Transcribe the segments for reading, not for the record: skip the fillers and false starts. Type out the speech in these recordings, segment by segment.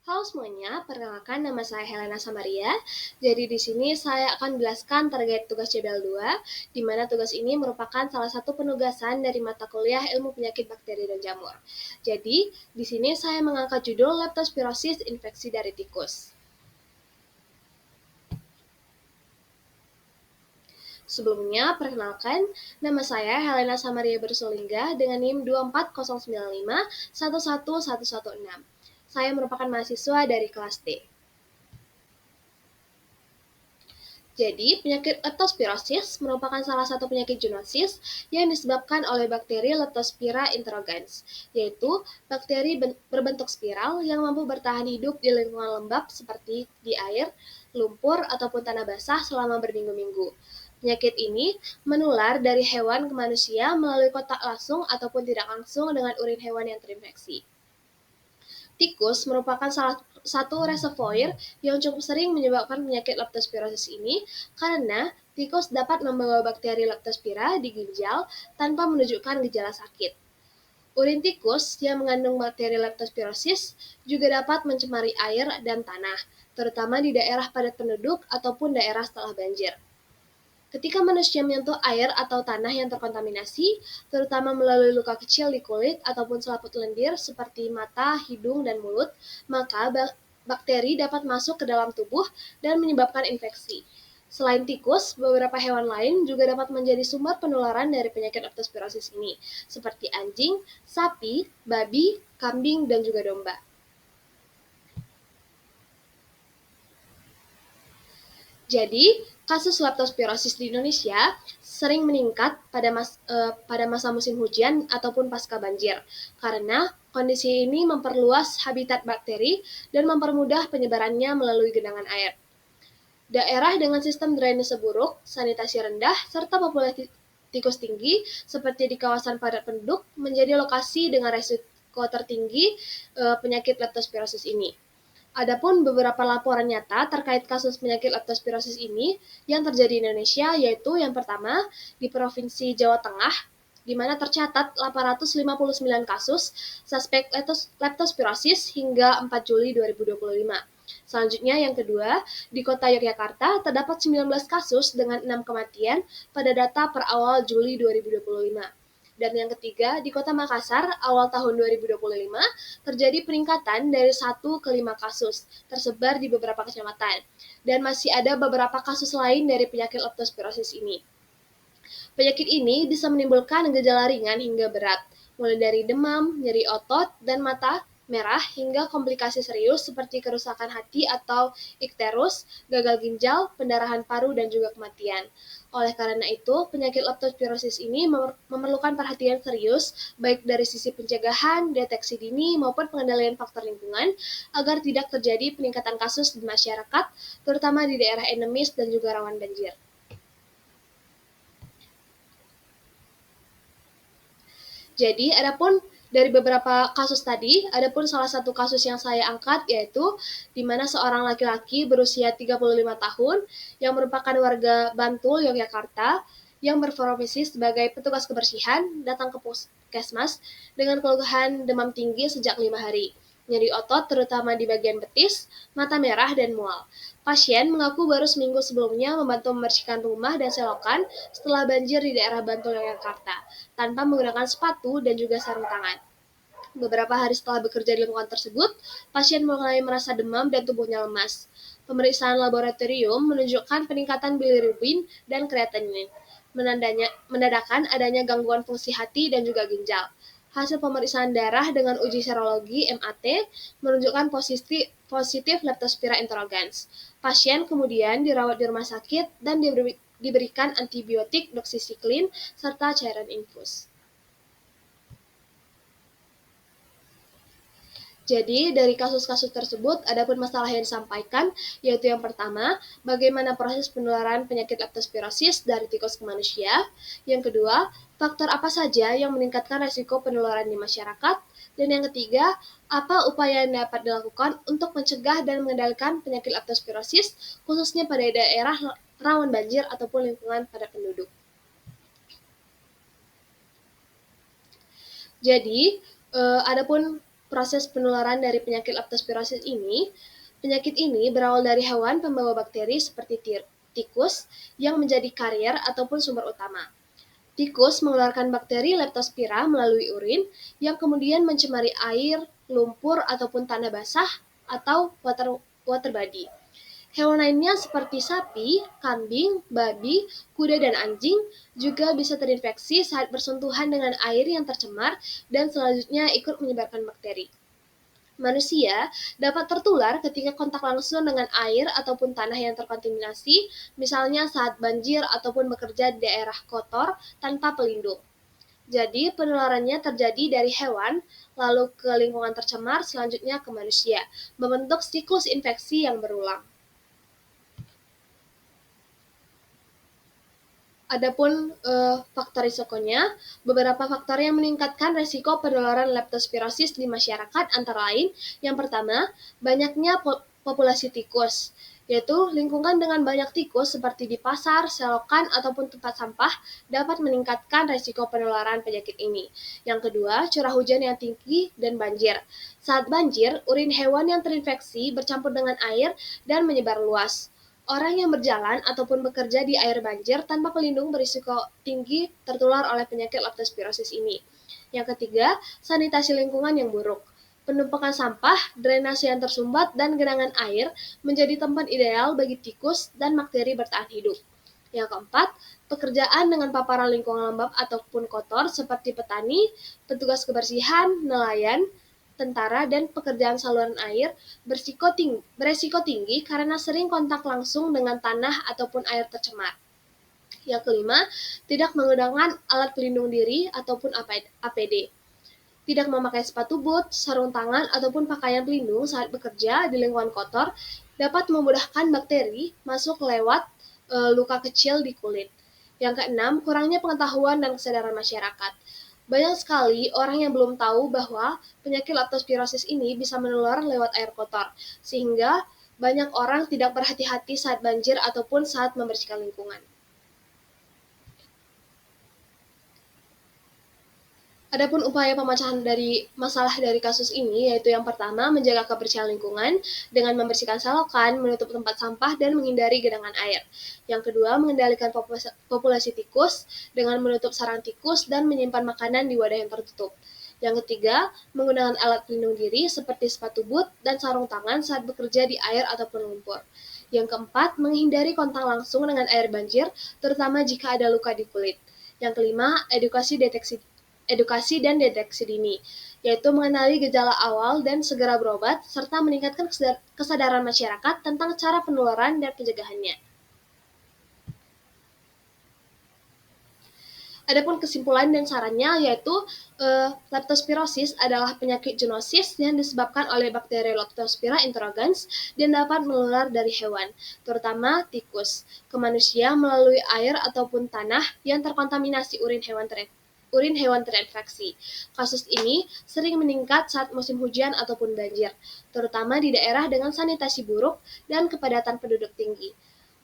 Halo semuanya, perkenalkan nama saya Helena Samaria. Jadi di sini saya akan menjelaskan terkait tugas CBL 2, di mana tugas ini merupakan salah satu penugasan dari mata kuliah Ilmu Penyakit Bakteri dan Jamur. Jadi, di sini saya mengangkat judul Leptospirosis Infeksi dari Tikus. Sebelumnya, perkenalkan, nama saya Helena Samaria Bersolingga dengan NIM 24095111116. Saya merupakan mahasiswa dari kelas D. Jadi, penyakit leptospirosis merupakan salah satu penyakit zoonosis yang disebabkan oleh bakteri Leptospira interrogans, yaitu bakteri berbentuk spiral yang mampu bertahan hidup di lingkungan lembab seperti di air, lumpur, ataupun tanah basah selama berminggu-minggu. Penyakit ini menular dari hewan ke manusia melalui kontak langsung ataupun tidak langsung dengan urin hewan yang terinfeksi. Tikus merupakan salah satu reservoir yang cukup sering menyebabkan penyakit leptospirosis ini karena tikus dapat membawa bakteri leptospira di ginjal tanpa menunjukkan gejala sakit. Urin tikus yang mengandung bakteri leptospirosis juga dapat mencemari air dan tanah, terutama di daerah padat penduduk ataupun daerah setelah banjir. Ketika manusia menyentuh air atau tanah yang terkontaminasi, terutama melalui luka kecil di kulit ataupun selaput lendir seperti mata, hidung, dan mulut, maka bakteri dapat masuk ke dalam tubuh dan menyebabkan infeksi. Selain tikus, beberapa hewan lain juga dapat menjadi sumber penularan dari penyakit leptospirosis ini, seperti anjing, sapi, babi, kambing, dan juga domba. Jadi, kasus leptospirosis di Indonesia sering meningkat pada masa musim hujan ataupun pasca banjir, karena kondisi ini memperluas habitat bakteri dan mempermudah penyebarannya melalui genangan air. Daerah dengan sistem drainase buruk, sanitasi rendah, serta populasi tikus tinggi, seperti di kawasan padat penduduk, menjadi lokasi dengan resiko tertinggi penyakit leptospirosis ini. Adapun beberapa laporan nyata terkait kasus penyakit leptospirosis ini yang terjadi di Indonesia, yaitu yang pertama di Provinsi Jawa Tengah, di mana tercatat 859 kasus suspek leptospirosis hingga 4 Juli 2025. Selanjutnya yang kedua, di Kota Yogyakarta terdapat 19 kasus dengan 6 kematian pada data per awal Juli 2025. Dan yang ketiga, di Kota Makassar, awal tahun 2025, terjadi peningkatan dari 1 ke 5 kasus, tersebar di beberapa kecamatan. Dan masih ada beberapa kasus lain dari penyakit leptospirosis ini. Penyakit ini bisa menimbulkan gejala ringan hingga berat, mulai dari demam, nyeri otot, dan mata merah hingga komplikasi serius seperti kerusakan hati atau ikterus, gagal ginjal, pendarahan paru, dan juga kematian. Oleh karena itu, penyakit leptospirosis ini memerlukan perhatian serius baik dari sisi pencegahan, deteksi dini, maupun pengendalian faktor lingkungan agar tidak terjadi peningkatan kasus di masyarakat, terutama di daerah endemis dan juga rawan banjir. Jadi, adapun dari beberapa kasus tadi, adapun salah satu kasus yang saya angkat yaitu di mana seorang laki-laki berusia 35 tahun yang merupakan warga Bantul, Yogyakarta, yang berprofesi sebagai petugas kebersihan datang ke puskesmas dengan keluhan demam tinggi sejak 5 hari, nyeri otot terutama di bagian betis, mata merah, dan mual. Pasien mengaku baru seminggu sebelumnya membantu membersihkan rumah dan selokan setelah banjir di daerah Bantul, Yogyakarta, tanpa menggunakan sepatu dan juga sarung tangan. Beberapa hari setelah bekerja di lingkungan tersebut, pasien mulai merasa demam dan tubuhnya lemas. Pemeriksaan laboratorium menunjukkan peningkatan bilirubin dan kreatinin, menandakan adanya gangguan fungsi hati dan juga ginjal. Hasil pemeriksaan darah dengan uji serologi (MAT) menunjukkan positif Leptospira interrogans. Pasien kemudian dirawat di rumah sakit dan diberikan antibiotik doksisiklin serta cairan infus. Jadi, dari kasus-kasus tersebut, ada pun masalah yang disampaikan, yaitu yang pertama, bagaimana proses penularan penyakit leptospirosis dari tikus ke manusia. Yang kedua, faktor apa saja yang meningkatkan risiko penularan di masyarakat. Dan yang ketiga, apa upaya yang dapat dilakukan untuk mencegah dan mengendalikan penyakit leptospirosis, khususnya pada daerah rawan banjir ataupun lingkungan padat penduduk. Jadi, adapun proses penularan dari penyakit leptospirosis ini, penyakit ini berawal dari hewan pembawa bakteri seperti tikus yang menjadi karier ataupun sumber utama. Tikus mengeluarkan bakteri Leptospira melalui urin yang kemudian mencemari air, lumpur, ataupun tanah basah atau water body. Hewan lainnya seperti sapi, kambing, babi, kuda, dan anjing juga bisa terinfeksi saat bersentuhan dengan air yang tercemar dan selanjutnya ikut menyebarkan bakteri. Manusia dapat tertular ketika kontak langsung dengan air ataupun tanah yang terkontaminasi, misalnya saat banjir ataupun bekerja di daerah kotor tanpa pelindung. Jadi, penularannya terjadi dari hewan, lalu ke lingkungan tercemar, selanjutnya ke manusia, membentuk siklus infeksi yang berulang. Adapun faktor risikonya, beberapa faktor yang meningkatkan risiko penularan leptospirosis di masyarakat antara lain, yang pertama, banyaknya populasi tikus, yaitu lingkungan dengan banyak tikus seperti di pasar, selokan, ataupun tempat sampah dapat meningkatkan risiko penularan penyakit ini. Yang kedua, curah hujan yang tinggi dan banjir. Saat banjir, urin hewan yang terinfeksi bercampur dengan air dan menyebar luas. Orang yang berjalan ataupun bekerja di air banjir tanpa pelindung berisiko tinggi tertular oleh penyakit leptospirosis ini. Yang ketiga, sanitasi lingkungan yang buruk. Penumpukan sampah, drainase yang tersumbat, dan genangan air menjadi tempat ideal bagi tikus dan bakteri bertahan hidup. Yang keempat, pekerjaan dengan paparan lingkungan lembab ataupun kotor seperti petani, petugas kebersihan, nelayan, tentara, dan pekerjaan saluran air beresiko tinggi karena sering kontak langsung dengan tanah ataupun air tercemar. Yang kelima, tidak menggunakan alat pelindung diri ataupun APD. Tidak memakai sepatu boot, sarung tangan, ataupun pakaian pelindung saat bekerja di lingkungan kotor dapat memudahkan bakteri masuk lewat luka kecil di kulit. Yang keenam, kurangnya pengetahuan dan kesadaran masyarakat. Banyak sekali orang yang belum tahu bahwa penyakit leptospirosis ini bisa menular lewat air kotor, sehingga banyak orang tidak berhati-hati saat banjir ataupun saat membersihkan lingkungan. Adapun upaya pemecahan dari masalah dari kasus ini, yaitu yang pertama, menjaga kebersihan lingkungan dengan membersihkan selokan, menutup tempat sampah, dan menghindari genangan air. Yang kedua, mengendalikan populasi tikus dengan menutup sarang tikus dan menyimpan makanan di wadah yang tertutup. Yang ketiga, menggunakan alat pelindung diri seperti sepatu boot dan sarung tangan saat bekerja di air ataupun lumpur. Yang keempat, menghindari kontak langsung dengan air banjir, terutama jika ada luka di kulit. Yang kelima, edukasi dan deteksi dini, yaitu mengenali gejala awal dan segera berobat, serta meningkatkan kesadaran masyarakat tentang cara penularan dan pencegahannya. Adapun kesimpulan dan sarannya yaitu leptospirosis adalah penyakit zoonosis yang disebabkan oleh bakteri Leptospira interrogans dan dapat menular dari hewan, terutama tikus, ke manusia melalui air ataupun tanah yang terkontaminasi urin hewan terinfeksi. Kasus ini sering meningkat saat musim hujan ataupun banjir, terutama di daerah dengan sanitasi buruk dan kepadatan penduduk tinggi.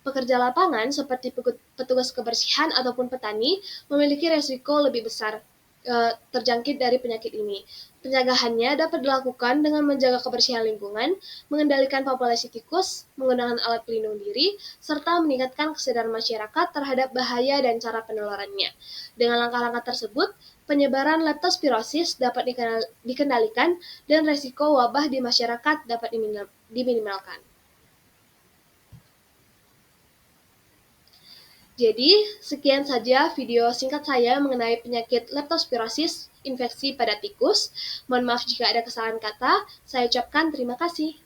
Pekerja lapangan seperti petugas kebersihan ataupun petani memiliki resiko lebih besar terjangkit dari penyakit ini. Pencegahannya dapat dilakukan dengan menjaga kebersihan lingkungan, mengendalikan populasi tikus, menggunakan alat pelindung diri, serta meningkatkan kesadaran masyarakat terhadap bahaya dan cara penularannya. Dengan langkah-langkah tersebut, penyebaran leptospirosis dapat dikendalikan dan resiko wabah di masyarakat dapat diminimalkan. Jadi, sekian saja video singkat saya mengenai penyakit leptospirosis infeksi pada tikus. Mohon maaf jika ada kesalahan kata. Saya ucapkan terima kasih.